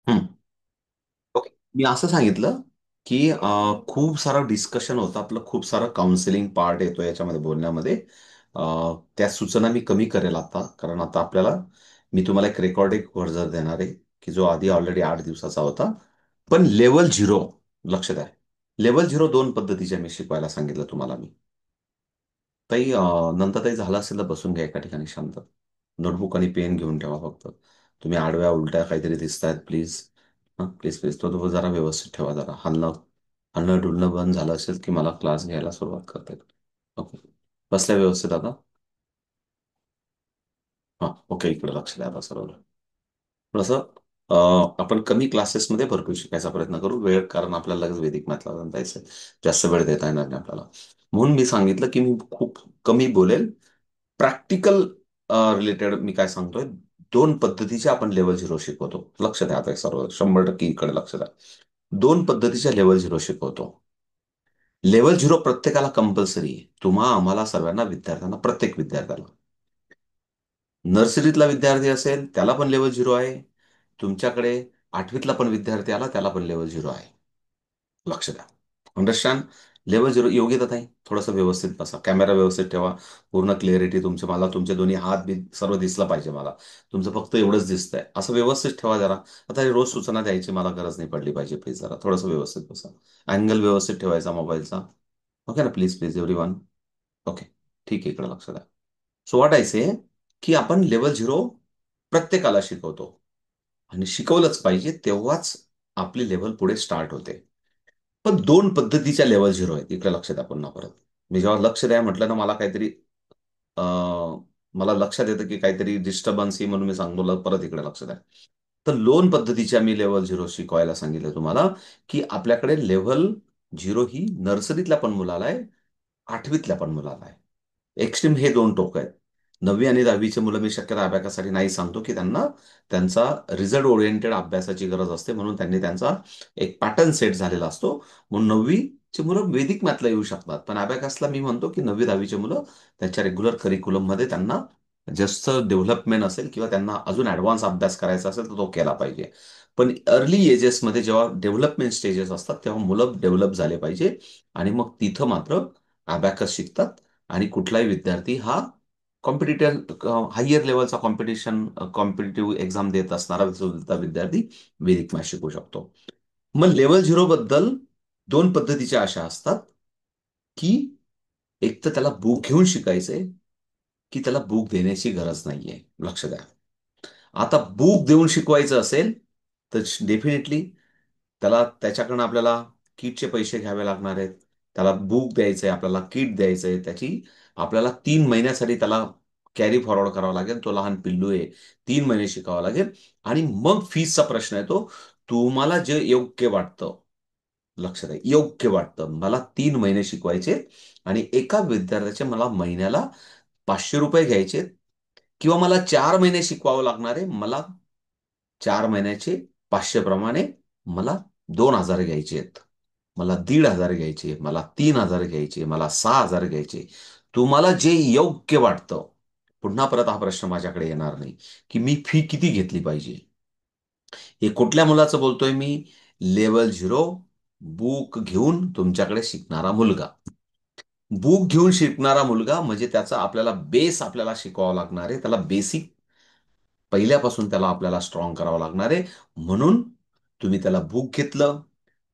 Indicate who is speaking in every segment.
Speaker 1: हं. ओके. मी असं सांगितलं, की खूप सारं डिस्कशन होतं आपलं, खूप सारं काउन्सिलिंग पार्ट येतो याच्यामध्ये बोलण्यामध्ये. अ, त्या सूचना मी कमी करेल आता, कारण आता आपल्याला मी तुम्हाला एक रेकॉर्डेड व्हर्जन देणार आहे, की जो आधी ऑलरेडी 8 दिवसाचा होता. पण लेव्हल झिरो, लक्ष द्या. लेव्हल झिरो 2 पद्धतीचे मी शिकवायला सांगितलं तुम्हाला मी. ताई, नंतर ताई झालं असेल तर बसून घ्या एका ठिकाणी शांत. नोटबुक आणि पेन घेऊन ठेवा फक्त. तुम्ही आडव्या उलट्या काहीतरी दिसतायत, प्लीज. हां, प्लीज प्लीज तो तो जरा व्यवस्थित ठेवा जरा. हलणं हलणं डुलणं बंद झालं असेल की मला क्लास घ्यायला सुरुवात करता येईल. ओके. बसल्या व्यवस्थित आता. हां, ओके. इकडे लक्ष द्या आता सर्व. थोडंसं आपण कमी क्लासेसमध्ये भरपूर शिकायचा प्रयत्न करू. वेळ, कारण आपल्याला लगेच वैदिक मॅथला जायचं. जास्त वेळ देता येणार नाही आपल्याला. म्हणून मी सांगितलं की मी खूप कमी बोलेल. प्रॅक्टिकल रिलेटेड मी काय सांगतोय, 2 पद्धतीचे आपण लेवल झिरो शिकवतो. लक्ष द्या आता सर्व 100% इकडे लक्ष द्या. 2 पद्धतीच्या लेवल झिरो शिकवतो. लेवल झिरो प्रत्येकाला कंपल्सरी आहे. आम्हाला सर्वांना, विद्यार्थ्यांना, प्रत्येक विद्यार्थ्याला. नर्सरीतला विद्यार्थी असेल त्याला पण लेवल झिरो आहे. तुमच्याकडे 8वीतला पण विद्यार्थी आला त्याला पण लेवल झिरो आहे. लक्ष द्या. अंडरस्टँड? Level zero. योग्यता नाही, थोडंसं व्यवस्थित बसा, कॅमेरा व्यवस्थित ठेवा. पूर्ण क्लिअरिटी तुमचे, मला तुमचे दोन्ही हात बी सर्व दिसलं पाहिजे मला. तुमचं फक्त एवढंच दिसतंय असं व्यवस्थित ठेवा जरा. आता हे रोज सूचना द्यायची मला गरज नाही पडली पाहिजे, प्लीज जरा थोडंसं व्यवस्थित बसा. अँगल व्यवस्थित ठेवायचा मोबाईलचा. ओके ना? Please please every one. Okay. ठीक आहे, इकडे लक्ष द्या. सो व्हॉट आय से, की आपण लेवल झिरो प्रत्येकाला शिकवतो. आणि शिकवलंच पाहिजे, तेव्हाच आपली लेवल पुढे स्टार्ट होते. पण 2 पद्धतीच्या लेवल झिरो आहेत. इकडे लक्ष द्या पुन्हा परत. मी जेव्हा लक्ष द्या म्हटलं ना, मला काहीतरी अ, मला लक्षात येतं की काहीतरी डिस्टर्बन्स ही, म्हणून मी सांगतो परत इकडे लक्ष द्या. तर 2 पद्धतीच्या मी लेवल झिरो शिकवायला सांगितलं तुम्हाला, की आपल्याकडे लेव्हल झिरो ही नर्सरीतल्या पण मुलाला आहे, 8वीतल्या पण मुलाला आहे. एक्स्ट्रीम हे 2 टोक आहेत. 9वी आणि 10वीचे मुलं मी शक्यता अभ्यासासाठी नाही सांगतो, की त्यांना त्यांचा रिझल्ट ओरिएंटेड अभ्यासाची गरज असते, म्हणून त्यांनी त्यांचा एक पॅटर्न सेट झालेला असतो. म्हणून 9वीची मुलं वेदिक मॅथला येऊ शकतात, पण अबॅकसला मी म्हणतो की 9वी 10वीचे मुलं त्यांच्या रेग्युलर करिक्युलममध्ये त्यांना जास्त डेव्हलपमेंट असेल किंवा त्यांना अजून ॲडव्हान्स अभ्यास करायचा असेल तर तो केला पाहिजे. पण अर्ली एजेसमध्ये जेव्हा डेव्हलपमेंट स्टेजेस असतात तेव्हा मुलं डेव्हलप झाले पाहिजे, आणि मग तिथं मात्र अबॅकस शिकतात. आणि कुठलाही विद्यार्थी हा कॉम्पिटिटिव्ह हायर लेवलचा कॉम्पिटिटिव्ह एक्झाम देत असणारा सुद्धा विद्यार्थी वेदिक मॅथ शिकू शकतो. मग लेवल झिरो बद्दल 2 पद्धतीच्या अशा असतात, की एक तर त्याला बुक घेऊन शिकायचंय, की त्याला बुक देण्याची गरज नाहीये. लक्ष द्या. आता बुक देऊन शिकवायचं असेल तर डेफिनेटली त्याला, त्याच्याकडनं आपल्याला किटचे पैसे घ्यावे लागणार आहेत. त्याला बुक द्यायचंय, आपल्याला किट द्यायचंय, त्याची आपल्याला 3 महिन्यासाठी त्याला कॅरी फॉरवर्ड करावं लागेल. तो लहान पिल्लू आहे, 3 महिने शिकावं लागेल. आणि मग फीसचा प्रश्न येतो. तुम्हाला जे योग्य वाटतं, लक्ष द्या, योग्य वाटतं, मला 3 महिने शिकवायचे आणि एका विद्यार्थ्याचे मला महिन्याला ₹500 घ्यायचे, किंवा मला 4 महिने शिकवावं लागणार आहे, मला 4 महिन्याचे 500 प्रमाणे मला 2,000 घ्यायचे आहेत. मला 1,500 घ्यायचे, मला 3,000 घ्यायचे, मला 6,000 घ्यायचे. तुम्हाला जे योग्य वाटतं. पुन्हा परत हा प्रश्न माझ्याकडे येणार नाही, की मी फी किती घेतली पाहिजे. हे कुठल्या मुलाचं बोलतोय मी? लेवल झिरो बुक घेऊन तुमच्याकडे शिकणारा मुलगा. बुक घेऊन शिकणारा मुलगा म्हणजे त्याचा आपल्याला बेस आपल्याला शिकवावा लागणार आहे. त्याला बेसिक पहिल्यापासून त्याला आपल्याला स्ट्रॉंग करावं लागणार आहे. म्हणून तुम्ही त्याला बुक घेतलं.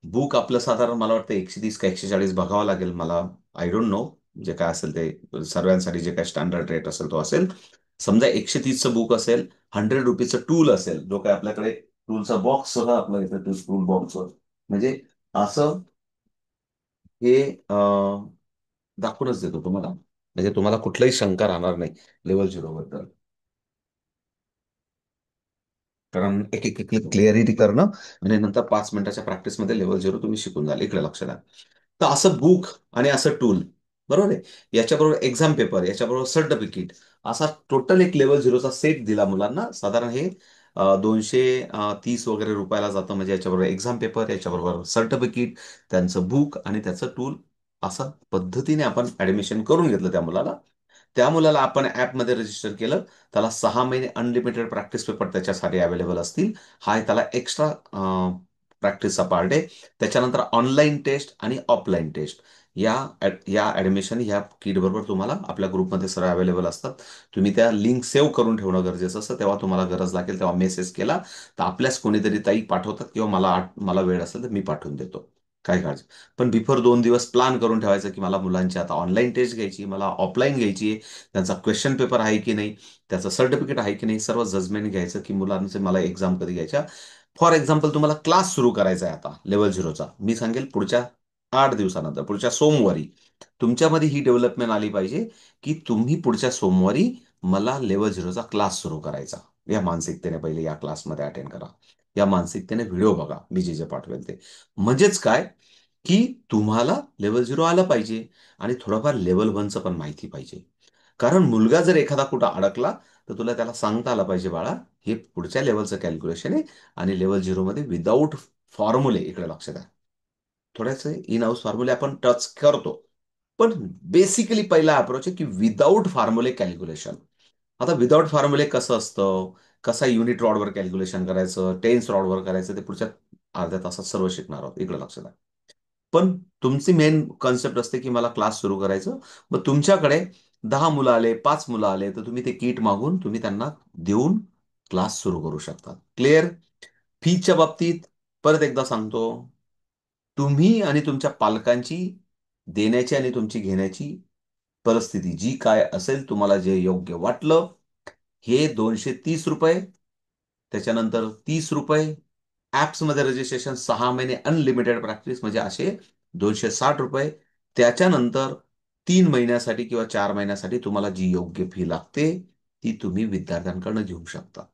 Speaker 1: बुक आपलं साधारण मला वाटतं 130 का 140 बघावं लागेल मला. I don't know. जे काय असेल ते सर्वांसाठी जे काय स्टँडर्ड रेट असेल तो असेल. समजा 130चं बुक असेल, ₹100चं टूल असेल, जो काय आपल्याकडे टूलचा बॉक्स सुद्धा आपल्या इथे टूल बॉक्स, म्हणजे असं हे दाखवूनच देतो तुम्हाला. म्हणजे तुम्हाला कुठलाही शंका राहणार नाही लेवल झिरो बद्दल. कारण एक एक क्लिअरिटी करणं आणि नंतर 5 मिनिटाच्या प्रॅक्टिसमध्ये लेवल झिरो तुम्ही शिकून जाल. इकडे लक्ष द्या. तर असं बुक आणि असं टूल, बरोबर आहे. याच्याबरोबर एक्झाम पेपर, याच्याबरोबर सर्टिफिकेट, असा टोटल एक लेवल झिरोचा सेट दिला मुलांना. साधारण हे 230 वगैरे रुपयाला जातं. म्हणजे याच्याबरोबर एक्झाम पेपर, याच्याबरोबर सर्टिफिकेट, त्यांचं बुक आणि त्याचं टूल, असं पद्धतीने आपण ऍडमिशन करून घेतलं त्या मुलाला. त्या मुलाला आपण ॲपमध्ये रजिस्टर केलं, त्याला 6 महिने अनलिमिटेड प्रॅक्टिस पेपर त्याच्यासाठी अवेलेबल असतील. हा आहे त्याला एक्स्ट्रा प्रॅक्टिसचा पार्ट आहे. त्याच्यानंतर ऑनलाईन टेस्ट आणि ऑफलाईन टेस्ट या ॲडमिशन ह्या किट बरोबर तुम्हाला आपल्या ग्रुपमध्ये सर्व अवेलेबल असतात. तुम्ही त्या लिंक सेव्ह करून ठेवणं गरजेचं असतं. तेव्हा तुम्हाला गरज लागेल तेव्हा मेसेज केला तर आपल्याच कोणीतरी ताई पाठवतात, किंवा मला वेळ असेल तर मी पाठवून देतो. काय काळजी. पण बिफोर 2 दिवस प्लान करून ठेवायचं की मला मुलांची आता ऑनलाईन टेस्ट घ्यायची, मला ऑफलाईन घ्यायची आहे, त्यांचा क्वेश्चन पेपर आहे की नाही, त्याचं सर्टिफिकेट आहे की नाही, सर्व जजमेंट घ्यायचं की मुलांचे मला एक्झाम कधी घ्यायच्या. फॉर एक्झाम्पल तुम्हाला क्लास सुरू करायचा आहे आता लेवल झिरोचा, मी सांगेल पुढच्या 8 दिवसानंतर, पुढच्या सोमवारी तुमच्यामध्ये ही डेव्हलपमेंट आली पाहिजे की तुम्ही पुढच्या सोमवारी मला लेवल झिरोचा क्लास सुरू करायचा. या मानसिकतेने पहिले या क्लासमध्ये अटेंड करा. या मानसिकतेने व्हिडिओ बघा, मी जे जे पाठवेल ते. म्हणजेच काय, की तुम्हाला लेवल झिरो आलं पाहिजे आणि थोडंफार लेवल वनचं पण माहिती पाहिजे. कारण मुलगा जर एखादा कुठं अडकला तर तुला त्याला सांगता आलं पाहिजे, बाळा हे पुढच्या लेवलचं कॅल्क्युलेशन आहे आणि लेवल झिरोमध्ये विदाऊट फॉर्म्युले, इकडे लक्ष द्या, थोड्याच इन हाऊस फॉर्म्युले आपण टच करतो, पण बेसिकली पहिला अप्रोच आहे की विदाऊट फॉर्म्युले कॅल्क्युलेशन. आता विदाऊट फॉर्म्युले कसं असतं, कसा युनिट रॉडवर कॅल्क्युलेशन करायचं, टेन्स रॉडवर करायचं, ते पुढच्या अर्ध्या तासात सर्व शिकणार आहोत, इकडे लक्ष द्या. पण तुमची मेन कॉन्सेप्ट असते की मला क्लास सुरू करायचं. मग तुमच्याकडे 10 मुलं आले, 5 मुलं आले, तर तुम्ही ते किट मागून तुम्ही त्यांना देऊन क्लास सुरू करू शकता. क्लिअर. फीच्या बाबतीत परत एकदा सांगतो, तुम्ही आणि तुमच्या पालकांची देण्याची आणि तुमची घेण्याची परिस्थिती जी काय असेल, तुम्हाला जे योग्य वाटलं, हे ₹230, त्याच्यानंतर ₹30 ॲप्समध्ये रजिस्ट्रेशन, 6 महिने अनलिमिटेड प्रॅक्टिस, म्हणजे असे ₹260. त्याच्यानंतर 3 महिन्यासाठी किंवा 4 महिन्यासाठी तुम्हाला जी योग्य फी लागते ती तुम्ही विद्यार्थ्यांकडनं घेऊ शकतात.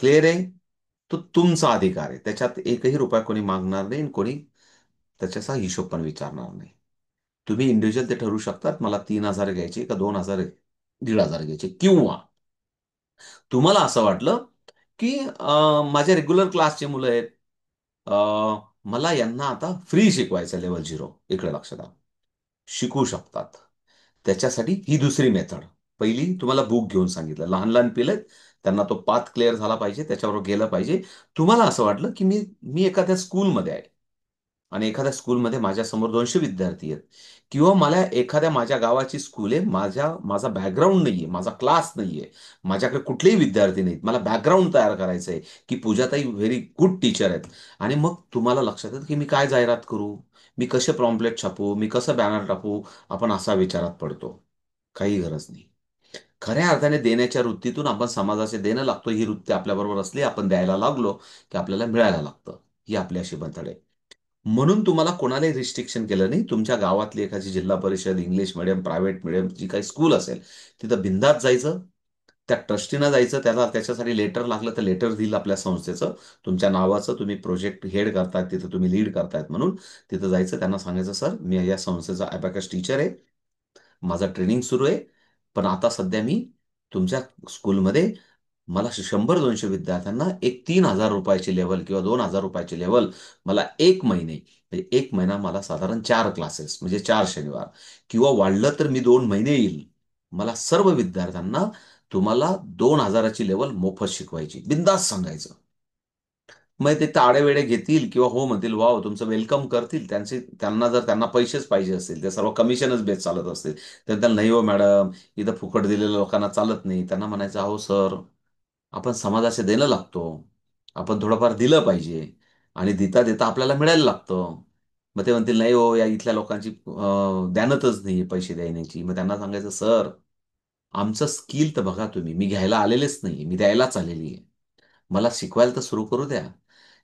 Speaker 1: क्लिअर आहे. तो तुमचा अधिकार आहे, त्याच्यात एकही रुपया कोणी मागणार नाही आणि कोणी त्याच्याचा हिशोब पण विचारणार नाही. तुम्ही इंडिव्हिज्युअल ते ठरवू शकतात, मला 3,000 घ्यायचे का 2,000, 1,500 घ्यायचे, किंवा तुम्हाला असं वाटलं की माझ्या रेग्युलर क्लासचे मुलं आहेत, मला यांना आता फ्री शिकवायचं लेवल झिरो, इकडे लक्ष द्या, शिकू शकतात. त्याच्यासाठी ही दुसरी मेथड. पहिली तुम्हाला बुक घेऊन सांगितलं, लहान लहान पिलं आहेत, त्यांना तो पाथ क्लिअर झाला पाहिजे, त्याच्याबरोबर गेलं पाहिजे. तुम्हाला असं वाटलं की मी मी एखाद्या स्कूलमध्ये आहे आणि एखाद्या स्कूलमध्ये माझ्यासमोर 200 विद्यार्थी आहेत, किंवा मला एखाद्या माझ्या गावाची स्कूल आहे, माझा बॅकग्राऊंड नाहीये, माझा क्लास नाहीये, माझ्याकडे कुठलेही विद्यार्थी नाहीत, मला बॅकग्राऊंड तयार करायचं आहे की पूजाताई व्हेरी गुड टीचर आहेत. आणि मग तुम्हाला लक्षात येतं की मी काय जाहिरात करू, मी कसे प्रॉम्पलेट छापू, मी कसं बॅनर टाकू. आपण असा विचारात पडतो. काही गरज नाही. खऱ्या अर्थाने देण्याच्या वृत्तीतून आपण समाजाचे देणं लागतो. ही वृत्ती आपल्याबरोबर असली, आपण द्यायला लागलो की आपल्याला मिळायला लागतं. ही आपली अशी बंधड आहे. म्हणून तुम्हाला कोणालाही रिस्ट्रिक्शन केलं नाही. तुमच्या गावातली एखादी जिल्हा परिषद, इंग्लिश मिडियम, प्रायव्हेट मिडियम जी काही स्कूल असेल, तिथं बिंदात जायचं. त्या ट्रस्टीनं जायचं, त्याच्यासाठी लेटर लागलं तर लेटर देईल आपल्या संस्थेचं, तुमच्या नावाचं, तुम्ही प्रोजेक्ट हेड करतायत तिथं, तुम्ही लीड करतायत म्हणून. तिथं जायचं, त्यांना सांगायचं, सर मी या संस्थेचा अबॅकस टीचर आहे, माझं ट्रेनिंग सुरू आहे, पण आता सध्या मी तुमच्या स्कूलमध्ये मला 100-200 विद्यार्थ्यांना एक ₹3,000 लेवल किंवा ₹2,000 लेवल, मला 1 महिने, म्हणजे 1 महिना मला साधारण 4 क्लासेस, म्हणजे 4 शनिवार, किंवा वाढलं तर मी 2 महिने येईल, मला सर्व विद्यार्थ्यांना तुम्हाला 2,000ची लेवल मोफत शिकवायची, बिंदास सांगायचं. मग ते ताडेवेडे घेतील किंवा हो म्हणतील, वाव तुमचं वेलकम करतील. त्यांना पैसेच पाहिजे असतील, ते सर्व कमिशनच बेस चालत असतील, तर त्याला नाही हो मॅडम, इथं फुकट दिलेल्या लोकांना चालत नाही. त्यांना म्हणायचं, अहो सर, आपण समाजाचे देणं लागतो, आपण थोडंफार दिलं पाहिजे आणि देता देता आपल्याला मिळायला लागतं. मग ते म्हणतील, नाही हो, या इथल्या लोकांची ध्यानतच नाही पैसे द्यायची. मग त्यांना सांगायचं, सर आमचं स्किल तर बघा तुम्ही, मी घ्यायला आलेलेच नाही, मी द्यायलाच आलेली आहे. मला शिकवायला तर सुरू करू द्या.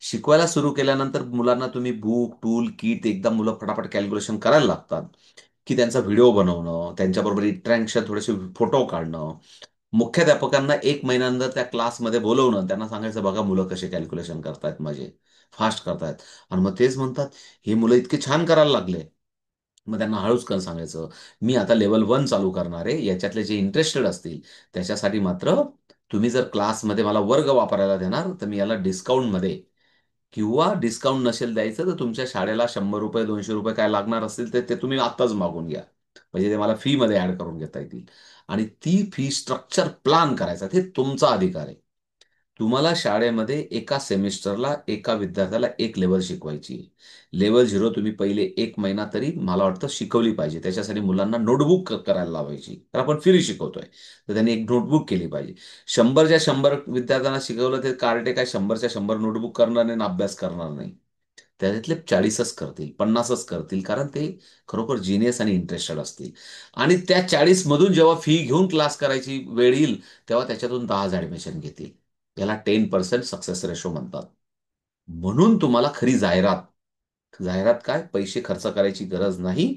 Speaker 1: शिकवायला सुरू केल्यानंतर मुलांना तुम्ही बुक, टूल, किट, एकदा मुलं फटाफट कॅल्क्युलेशन करायला लागतात, की त्यांचा व्हिडिओ बनवणं, त्यांच्याबरोबर इंटरॅक्शन, थोडेसे फोटो काढणं. मुख्याध्यापकांना 1 महिन्यानंतर त्या क्लासमध्ये बोलवणं, त्यांना सांगायचं, बघा मुलं कसे कॅल्क्युलेशन करतायत, माझे फास्ट करतायत. आणि मग तेच म्हणतात, हे मुलं इतके छान करायला लागले. मग त्यांना हळूच करून सांगायचं, मी आता लेवल 1 चालू करणार आहे, याच्यातले जे इंटरेस्टेड असतील त्याच्यासाठी मात्र तुम्ही जर क्लासमध्ये मला वर्ग वापरायला देणार तर मी याला डिस्काउंटमध्ये, किंवा डिस्काउंट नसेल द्यायचं तर तुमच्या शाळेला ₹100, ₹200 काय लागणार असतील ते ते तुम्ही आत्ताच मागून घ्या. म्हणजे ते मला फी मध्ये ऍड करून घेता येतील. आणि ती फी स्ट्रक्चर प्लान करायचा हे तुमचा अधिकार आहे. तुम्हाला शाळेमध्ये एका सेमिस्टरला एका विद्यार्थ्याला एक लेवल शिकवायची. लेवल 0 तुम्ही पहिले 1 महिना तरी मला वाटतं शिकवली पाहिजे. त्याच्यासाठी मुलांना नोटबुक करायला लावायची. तर आपण फ्री शिकवतोय. तर त्यांनी एक नोटबुक केली पाहिजे. 100च्या 100 विद्यार्थ्यांना शिकवलं ते कार्टे काय 100च्या 100 नोटबुक करणार नाही आणि अभ्यास करणार नाही. त्याच्यातले 40च करतील, 50च करतील, कारण ते खरोखर जिनियस आणि इंटरेस्टेड असतील. आणि त्या 40 मधून जेव्हा फी घेऊन क्लास करायची वेळ येईल, तेव्हा त्याच्यातून 10 ऍडमिशन घेतील. याला 10% सक्सेस रेशो म्हणतात. म्हणून तुम्हाला खरी जाहिरात, जाहिरात काय, पैसे खर्च करायची गरज नाही,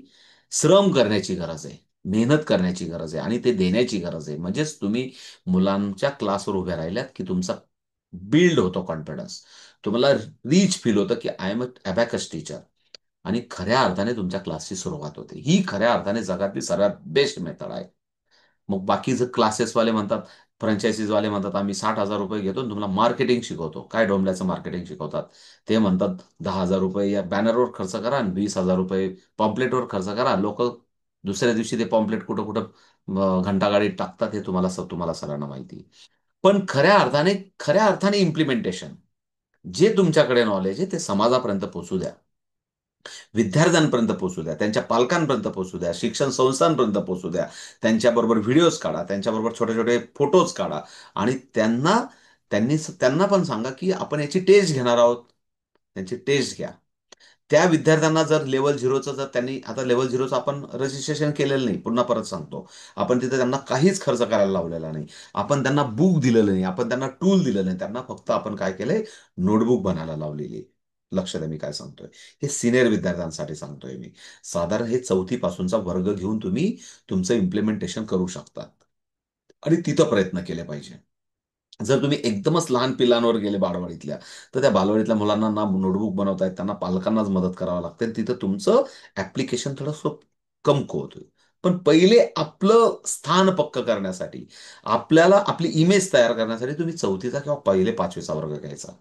Speaker 1: श्रम करण्याची गरज आहे, मेहनत करण्याची गरज आहे आणि ते देण्याची गरज आहे. म्हणजेच तुम्ही मुलांच्या क्लासवर उभ्या राहिल्यात की तुमचा बिल्ड होतो कॉन्फिडन्स. तुम्हाला रीच फील होतं की I am a abacus teacher. आणि खऱ्या अर्थाने तुमच्या क्लासची सुरुवात होते. ही खऱ्या अर्थाने जगातली सर्वात बेस्ट मेथड आहे. मग बाकीचे क्लासेसवाले म्हणतात, फ्रँचायझीवाले म्हणतात, आम्ही 60,000 रुपये घेतो आणि तुम्हाला मार्केटिंग शिकवतो. काय डोंबल्याचं मार्केटिंग शिकवतात? ते म्हणतात 10,000 रुपये या बॅनरवर खर्च करा आणि 20,000 रुपये पॉम्पलेटवर खर्च करा. लोक दुसऱ्या दिवशी ते पॉम्पलेट कुठं कुठं घंटागाडीत टाकतात, हे तुम्हाला सगळ्यांना माहिती आहे. पण खऱ्या अर्थाने इम्प्लिमेंटेशन, जे तुमच्याकडे नॉलेज आहे ते समाजापर्यंत पोहोचू द्या. विद्यार्थ्यांपर्यंत पोहोचू द्या, त्यांच्या पालकांपर्यंत पोहोचू द्या, शिक्षण संस्थांपर्यंत पोहोचू द्या. त्यांच्याबरोबर व्हिडिओज काढा, त्यांच्याबरोबर छोटे छोटे फोटोज काढा आणि त्यांना पण सांगा की आपण याची टेस्ट घेणार आहोत. त्यांची टेस्ट घ्या. त्या विद्यार्थ्यांना जर लेव्हल झिरोचं, जर त्यांनी आता लेव्हल झिरोचं आपण रजिस्ट्रेशन केलेलं नाही, पुन्हा परत सांगतो, आपण तिथे त्यांना काहीच खर्च करायला लावलेला नाही. आपण त्यांना बुक दिलेलं नाही, आपण त्यांना टूल दिलं नाही, त्यांना फक्त आपण काय केलंय, नोटबुक बनायला लावलेली आहे. लक्ष द्या मी काय सांगतोय. हे सिनियर विद्यार्थ्यांसाठी सांगतोय मी. साधारण हे 4थी पासूनचा वर्ग घेऊन तुम्ही तुमचं इम्प्लिमेंटेशन करू शकता आणि तिथं प्रयत्न केले पाहिजे. जर तुम्ही एकदमच लहान पिलांवर गेले बालवाडीतल्या, तर त्या बालवाडीतल्या मुलांना ना नोटबुक बनवता येत, त्यांना पालकांनाच मदत करावं लागते. तिथं तुमचं ऍप्लिकेशन थोडंसं कमकुवत होईल. पण पहिले आपलं स्थान पक्क करण्यासाठी, आपल्याला आपली इमेज तयार करण्यासाठी तुम्ही 4थीचा किंवा पहिले 5वीचा वर्ग घ्यायचा.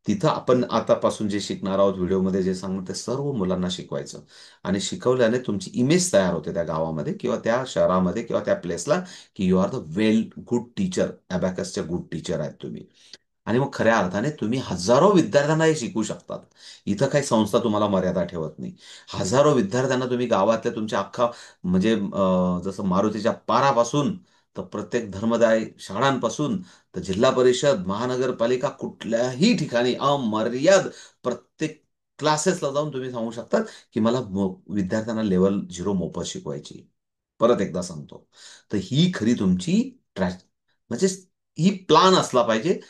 Speaker 1: तिथं आपण आतापासून जे शिकणार आहोत, व्हिडिओमध्ये जे सांगणार ते सर्व मुलांना शिकवायचं. आणि शिकवल्याने तुमची इमेज तयार होते त्या गावामध्ये किंवा त्या शहरामध्ये किंवा त्या प्लेसला, की you are the well good teacher, अबॅकसचे गुड टीचर आहेत तुम्ही. आणि मग खऱ्या अर्थाने तुम्ही हजारो विद्यार्थ्यांना हे शिकू शकतात. इथं काही संस्था तुम्हाला मर्यादा ठेवत नाही. हजारो विद्यार्थ्यांना तुम्ही गावातल्या तुमच्या अख्खा, म्हणजे जसं मारुतीच्या पारापासून तर प्रत्येक धर्मदाय शाळांपासून तर जिल्हा परिषद, महानगरपालिका, कुठल्याही ठिकाणी अमर्याद प्रत्येक क्लासेसला जाऊन तुम्ही सांगू शकतात की मला विद्यार्थ्यांना लेवल 0 मोफत शिकवायची. परत एकदा सांगतो. तर ही खरी तुमची म्हणजे ही प्लान असला पाहिजे.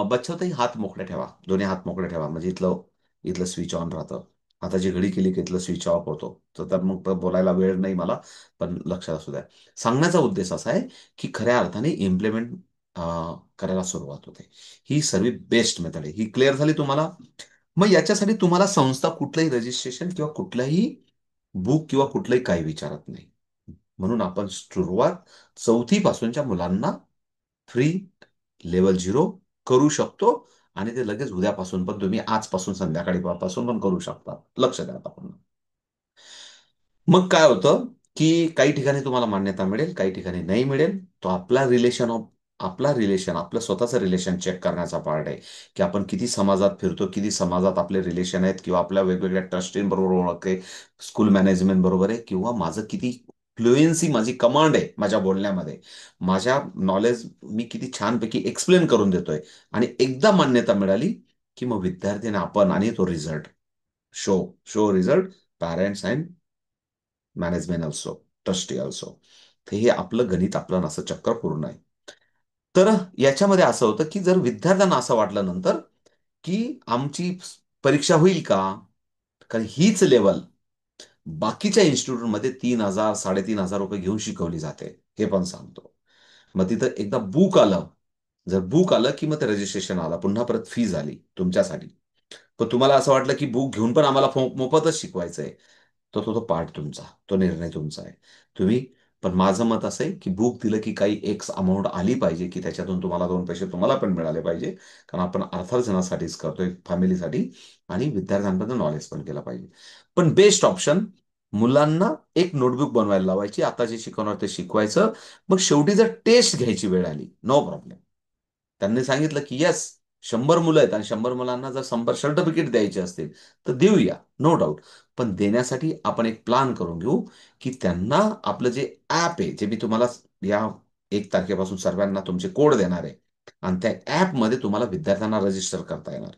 Speaker 1: बच्चाताई हात मोकळे ठेवा, दोन्ही हात मोकळे ठेवा, म्हणजे इथलं इथलं स्विच ऑन राहतं. हाताची घडी केली की इथलं स्विच ऑफ होतो. तर मग तर बोलायला वेळ नाही मला, पण लक्षात असू द्या. सांगण्याचा उद्देश असा आहे की खऱ्या अर्थाने इम्प्लिमेंट करायला सुरुवात होते. ही सर्व बेस्ट मेथड आहे. ही क्लिअर झाली तुम्हाला? मग याच्यासाठी तुम्हाला संस्था कुठलंही रजिस्ट्रेशन किंवा कुठलंही बुक किंवा कुठलंही काही विचारत नाही. म्हणून आपण सुरुवात 4थी पासूनच्या मुलांना फ्री लेवल 0 करू शकतो. आणि ते लगेच उद्यापासून पण तुम्ही आजपासून संध्याकाळी पासून पण करू शकता. लक्ष द्या आता पुन्हा. मग काय होतं, की काही ठिकाणी तुम्हाला मान्यता मिळेल, काही ठिकाणी नाही मिळेल. तो आपलं स्वतःचं रिलेशन चेक करण्याचा पार्ट आहे, की आपण किती समाजात फिरतो, किती समाजात आपले रिलेशन आहेत किंवा आपल्या वेगवेगळ्या ट्रस्टींबरोबर ओळख आहे, स्कूल मॅनेजमेंट बरोबर आहे किंवा माझं किती फ्लुएन्सी, माझी कमांड आहे माझ्या बोलण्यामध्ये. माझ्या नॉलेज मी किती छानपैकी एक्सप्लेन करून देतोय. आणि एकदा मान्यता मिळाली, की मग विद्यार्थ्यांना आपण आणि तो result show show result parents and management also, trustee also. तर हे आपलं गणित, आपलं असं चक्र पूर्ण आहे. तर याच्यामध्ये असं होतं, की जर विद्यार्थ्यांना असं वाटलं नंतर, की आमची परीक्षा होईल का? कारण हीच लेवल बाकीच्या इन्स्टिट्यूटमध्ये 3,000, 3,500 रुपये घेऊन शिकवली जाते. हे पण सांगतो. मग तिथं एकदा बुक आलं, जर बुक आलं, की मग ते रजिस्ट्रेशन आलं. पुन्हा परत फी झाली तुमच्यासाठी. पण तुम्हाला असं वाटलं, की बुक घेऊन पण आम्हाला मोफतच शिकवायचंय, तो पार्ट तुमचा, तो निर्णय तुमचा आहे. तुम्ही, पण माझं मत असं आहे, की बुक दिलं की काही एक अमाऊंट आली पाहिजे, की त्याच्यातून तुम्हाला 2 पैसे तुम्हाला पण मिळाले पाहिजे. कारण आपण अर्थार्जनासाठीच करतोय, फॅमिलीसाठी. आणि विद्यार्थ्यांबद्दल नॉलेज पण केलं पाहिजे. पण बेस्ट ऑप्शन मुलांना एक नोटबुक बनवायला लावायची, आता जे शिकवणार ते शिकवायचं. मग शेवटी जर टेस्ट घ्यायची वेळ आली, नो प्रॉब्लेम. त्यांनी सांगितलं की येस, 100 मुलं आहेत आणि 100 मुलांना जर 100 सर्टिफिकेट द्यायचे असतील तर देऊया, नो डाऊट. पण देण्यासाठी आपण एक प्लान करून घेऊ की त्यांना आपलं जे ॲप आहे, जे मी तुम्हाला या 1 तारखेपासून सर्वांना तुमचे कोड देणार आहे, आणि त्या ॲपमध्ये तुम्हाला विद्यार्थ्यांना रजिस्टर करता येणार.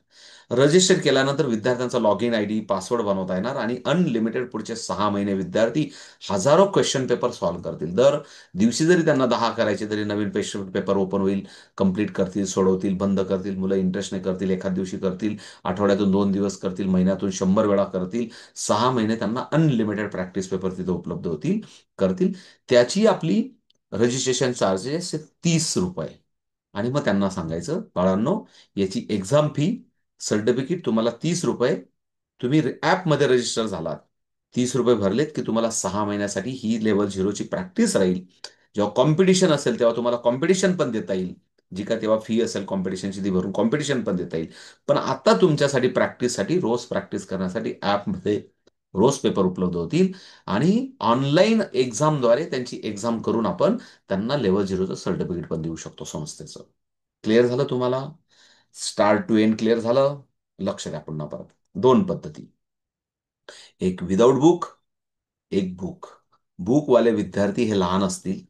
Speaker 1: रजिस्टर केल्यानंतर विद्यार्थ्यांचा log in I D, password बनवता येणार आणि अनलिमिटेड पुढचे 6 महिने विद्यार्थी हजारो क्वेश्चन पेपर सॉल्व्ह करतील. दर दिवशी जरी त्यांना 10 करायचे तरी नवीन क्वेश्चन पेपर ओपन होईल, कंप्लीट करतील, सोडवतील, बंद करतील. मुलं इंटरेस्टने करतील, एखाद दिवशी करतील, आठवड्यातून 2 दिवस करतील, महिन्यातून 100 वेळा करतील. 6 महिने त्यांना अनलिमिटेड प्रॅक्टिस पेपर तिथे उपलब्ध होतील, करतील. त्याची आपली रजिस्ट्रेशन चार्जेस 30 रुपये. आणि मग त्यांना सांगायचं, बाळांनो, याची एक्झाम फी, सर्टिफिकेट तुम्हाला 30 रुपये. तुम्ही ॲपमध्ये रजिस्टर झालात, 30 रुपये भरलेत की तुम्हाला 6 महिन्यासाठी ही लेवल झिरोची प्रॅक्टिस राहील. जेव्हा कॉम्पिटिशन असेल तेव्हा तुम्हाला कॉम्पिटिशन पण देता येईल. जी काय तेव्हा फी असेल कॉम्पिटिशनची ती भरून कॉम्पिटिशन पण देता येईल. पण आता तुमच्यासाठी प्रॅक्टिससाठी, रोज प्रॅक्टिस करण्यासाठी ॲपमध्ये रोज पेपर उपलब्ध होतील. आणि ऑनलाईन एक्झामद्वारे त्यांची एक्झाम करून आपण त्यांना लेवल झिरोचं सर्टिफिकेट पण देऊ शकतो संस्थेचं. क्लिअर झालं तुम्हाला? स्टार्ट टू एंड क्लिअर झालं? लक्ष द्या पुन्हा परत. 2 पद्धती, एक विदाऊट बुक, एक बुक. बुकवाले विद्यार्थी हे लहान असतील,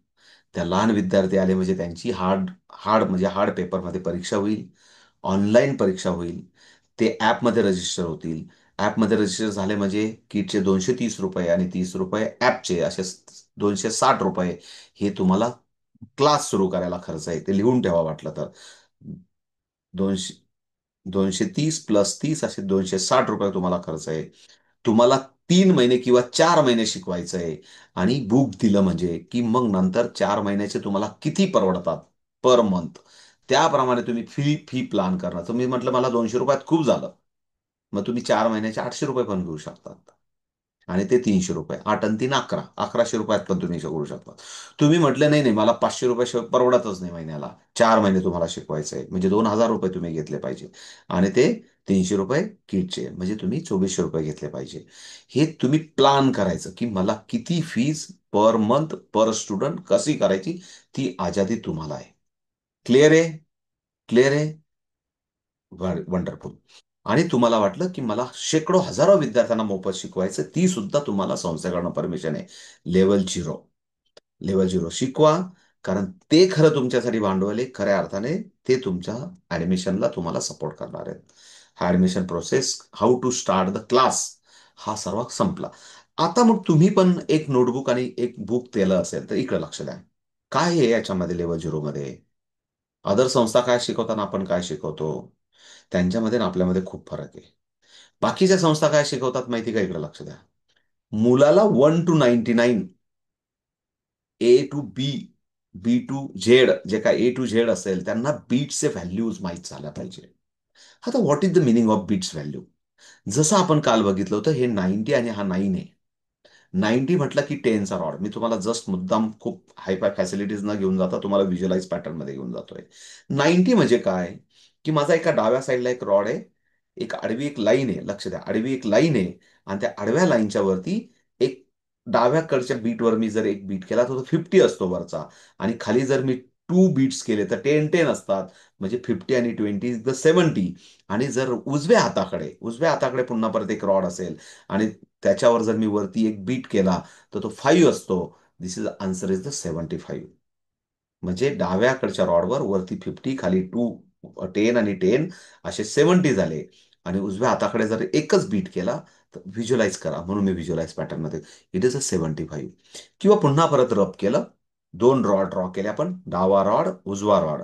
Speaker 1: त्या लहान विद्यार्थी आले म्हणजे त्यांची हार्ड हार्ड म्हणजे हार्ड पेपरमध्ये परीक्षा होईल, ऑनलाईन परीक्षा होईल. ते ॲपमध्ये रजिस्टर होतील. ॲपमध्ये रजिस्टर झाले म्हणजे किटचे 230 रुपये आणि 30 रुपये ॲपचे, असे 260 रुपये हे तुम्हाला क्लास सुरू करायला खर्च आहे. ते लिहून ठेवा वाटलं तर. 230 + 30 असे 260 रुपये तुम्हाला खर्च आहे. तुम्हाला 3 महिने किंवा 4 महिने शिकवायचं आहे. आणि बुक दिलं म्हणजे की मग नंतर 4 महिन्याचे तुम्हाला किती परवडतात पर मंथ, त्याप्रमाणे तुम्ही फी फी प्लान करणार. तुम्ही म्हटलं मला 200 रुपयात खूप झालं, मग तुम्ही 4 महिन्याचे 800 रुपये पण घेऊ शकतात. आणि ते 300 रुपये, 8 आणि 3 11, 1100 रुपयात पण तुम्ही करू शकता. तुम्ही म्हटलं नाही नाही, मला 500 रुपये शिवाय परवडतच नाही महिन्याला, 4 महिने तुम्हाला शिकवायचं आहे, म्हणजे 2,000 रुपये तुम्ही घेतले पाहिजे. आणि ते 300 रुपये किटचे, म्हणजे तुम्ही 2,400 रुपये घेतले पाहिजे. हे तुम्ही प्लान करायचं की मला किती फीज पर मंथ पर स्टुडंट कशी करायची, ती आजादी तुम्हाला आहे. क्लिअर आहे? क्लिअर आहे? वंडरफुल. आणि तुम्हाला वाटलं की मला शेकडो हजारो विद्यार्थ्यांना मोफत शिकवायचं, ती सुद्धा तुम्हाला संस्थेकडनं परमिशन आहे. Level zero. लेवल झिरो शिकवा. कारण ते खरं तुमच्यासाठी भांडवल आहे. खऱ्या अर्थाने ते तुमच्या ऍडमिशनला तुम्हाला सपोर्ट करणार आहेत. हा admission process, how to start the class, हा सर्व संपला. आता मग तुम्ही पण एक नोटबुक आणि एक बुक केलं असेल तर इकडे लक्ष द्या. काय आहे याच्यामध्ये लेवल झिरो मध्ये? अदर संस्था काय शिकवताना आपण काय शिकवतो, त्यांच्यामध्ये आणि आपल्यामध्ये खूप फरक आहे. बाकीच्या संस्था काय शिकवतात माहिती का? इकडे लक्ष द्या. मुलाला 1 to 99, A to B, B to Z, जे काय A to Z असेल, त्यांना बीट्सचे व्हॅल्यूज माहीत झाल्या पाहिजे. आता what is the meaning of beads value? जसं आपण काल बघितलं होतं, हे 90 आणि हा 9 आहे. 90 म्हटलं की 10चा रॉड. मी तुम्हाला जस्ट मुद्दाम खूप हायफाय फॅसिलिटीज न घेऊन जाता तुम्हाला व्हिज्युअलाइज पॅटर्न मध्ये घेऊन जातोय. 90 म्हणजे काय? की माझा एका डाव्या साईडला एक रॉड आहे, एक आडवी एक लाईन आहे. लक्ष द्या, आडवी एक लाईन आहे. आणि त्या आडव्या लाईनच्या वरती एक डाव्याकडच्या बीटवर मी जर एक बीट केला तर तो 50 असतो वरचा. आणि खाली जर मी 2 बीट्स केले तर 10 असतात. म्हणजे 50 आणि 20 इज द 70. आणि जर उजव्या हाताकडे पुन्हा परत एक रॉड असेल आणि त्याच्यावर जर मी वरती एक बीट केला तर तो 5 असतो. दिस इज आन्सर इज द 75. म्हणजे डाव्याकडच्या रॉडवर वरती 50, खाली 10 आणि 10 असे 70 झाले. आणि उजव्या हाताकडे जर एकच बीट केला तर व्हिज्युअलाइज करा, म्हणून मी व्हिज्युअलाइज पॅटर्न मध्ये, इट इज अ 75. किंवा पुन्हा परत रब केलं, 2 रॉड ड्रॉ केले आपण, डावा रॉड उजवा रॉड.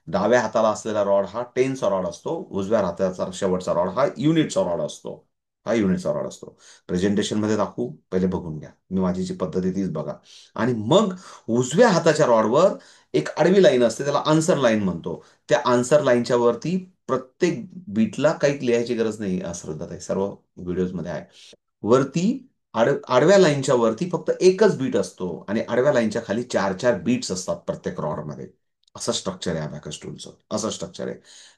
Speaker 1: डाव्या हाताला असलेला रॉड हा 10चा रॉड असतो, उजव्या हाताचा शेवटचा रॉड हा युनिटचा रॉड असतो. हा युनिटचा रॉड असतो. प्रेझेंटेशन मध्ये दाखवू, पहिले बघून घ्या. मी माझी जी पद्धती तीच बघा. आणि मग उजव्या हाताच्या रॉडवर एक आडवी लाईन असते, त्याला आन्सर लाईन म्हणतो. त्या आन्सर लाईनच्या वरती प्रत्येक बीटला काही लिहायची गरज नाही, श्रद्धा सर्व व्हिडिओमध्ये आहे. वरती आडव्या लाईनच्या वरती फक्त एकच बीट असतो आणि आडव्या लाईनच्या खाली 4-4 बीट्स असतात प्रत्येक रॉडमध्ये. असं स्ट्रक्चर आहे अबॅकस टूलचं, असं स्ट्रक्चर आहे.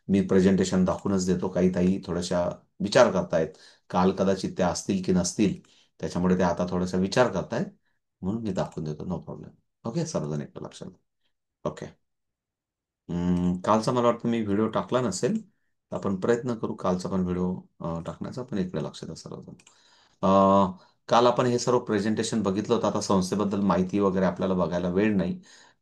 Speaker 1: मी प्रेझेंटेशन दाखवूनच देतो. काही ताई थोड्याशा विचार करतायत, काल कदाचित त्या असतील की नसतील. त्याच्यामुळे ते आता थोडासा विचार करतायत, म्हणून मी दाखवून देतो, नो प्रॉब्लेम. ओके, सर्वजण एक लक्षात. ओके. कालचा मला वाटतं मी व्हिडिओ टाकला नसेल, तर आपण प्रयत्न करू कालचा पण व्हिडिओ टाकण्याचा, पण इकडे लक्ष द्या सर्वजण. काल आपण हे सर्व प्रेझेंटेशन बघितलं होतं. आता संस्थेबद्दल माहिती वगैरे आपल्याला बघायला वेळ नाही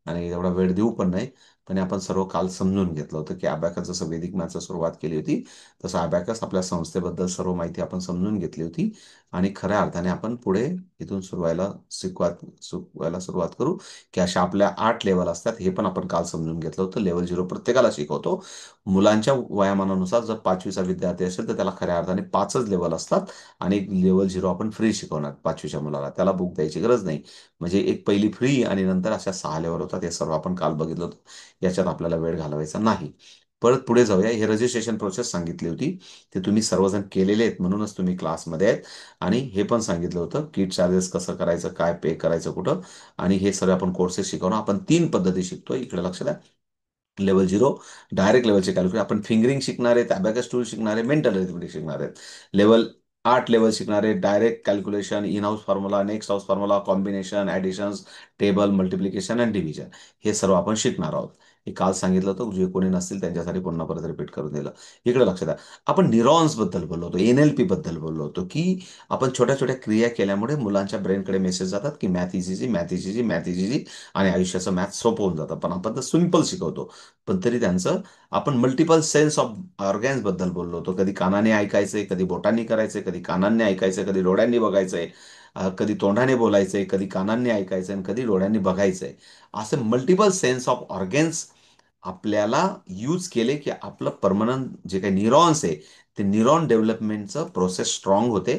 Speaker 1: आणि एवढा वेळ देऊ पण नाही. पण आपण सर्व काल समजून घेतलं होतं की अबॅकस जसं वैदिक मॅथ्सला सुरुवात केली होती, तसं अबॅकस आपल्या संस्थेबद्दल सर्व माहिती आपण समजून घेतली होती. आणि खऱ्या अर्थाने आपण पुढे इथून सुरुवायला सुरुवात करू, की अशा आपल्या 8 लेवल असतात. हे पण आपण काल समजून घेतलं होतं. लेवल 0 प्रत्येकाला शिकवतो. मुलांच्या वयामानानुसार जर 5वीचा विद्यार्थी असेल तर त्याला खऱ्या अर्थाने 5च लेवल असतात. आणि एक लेवल 0 आपण फ्री शिकवणार 5वीच्या मुलाला, त्याला बुक द्यायची गरज नाही. म्हणजे एक पहिली फ्री आणि नंतर अशा 6 लेवल होतात. हे सर्व आपण काल बघितलं होतं. याच्यात आपल्याला वेळ घालवायचा नाही. परत पुढे जाऊया. हे रजिस्ट्रेशन प्रोसेस सांगितली होती, ते तुम्ही सर्वजण केलेले आहेत, म्हणूनच तुम्ही क्लासमध्ये आहेत. आणि हे पण सांगितलं होतं किट चार्जेस कसं करायचं, काय पे करायचं कुठं. आणि हे सर्व आपण कोर्सेस शिकवणार. आपण 3 पद्धती शिकतोय, इकडे लक्ष द्या. लेवल 0 डायरेक्ट लेवलचे कॅल्क्युलेशन, आपण फिंगरिंग शिकणार आहेत, अबॅकस टूल शिकणार आहे, मेंटल अरिथमेटिक शिकणार आहेत. लेवल 8 लेवल शिकणारे direct calculation, in house formula, next house formula, combination, additions, table, multiplication and division, हे सर्व आपण शिकणार आहोत. हे काल सांगितलं होतं, जे कोणी नसतील त्यांच्यासाठी पुन्हा परत रिपीट करून दिलं. इकडे लक्ष द्या. आपण न्यूरॉन्स बद्दल बोललो होतो, NLP बद्दल बोललो होतो, की आपण छोट्या छोट्या क्रिया केल्यामुळे मुलांच्या ब्रेनकडे मेसेज जातात की math is easy, math is easy, math is easy, आणि आयुष्याचं मॅथ सोपं होऊन जातं. पण आपण तर सिम्पल शिकवतो. पण तरी त्यांचं, आपण मल्टिपल सेन्स ऑफ ऑर्गॅन्स बद्दल बोललो होतो. कधी कानाने ऐकायचंय, कधी बोटांनी करायचंय, कधी कानांनी ऐकायचंय, कधी डोळ्यांनी बघायचंय, कधी तोंडाने बोलायचंय, कधी कानांनी ऐकायचंय आणि कधी डोळ्यांनी बघायचंय. असे मल्टिपल सेन्स ऑफ ऑर्गॅन्स आपल्याला यूज केले की आपलं परमनंट जे काही न्यूरॉन्स आहे, ते न्यूरॉन डेव्हलपमेंटचं प्रोसेस स्ट्रॉंग होते.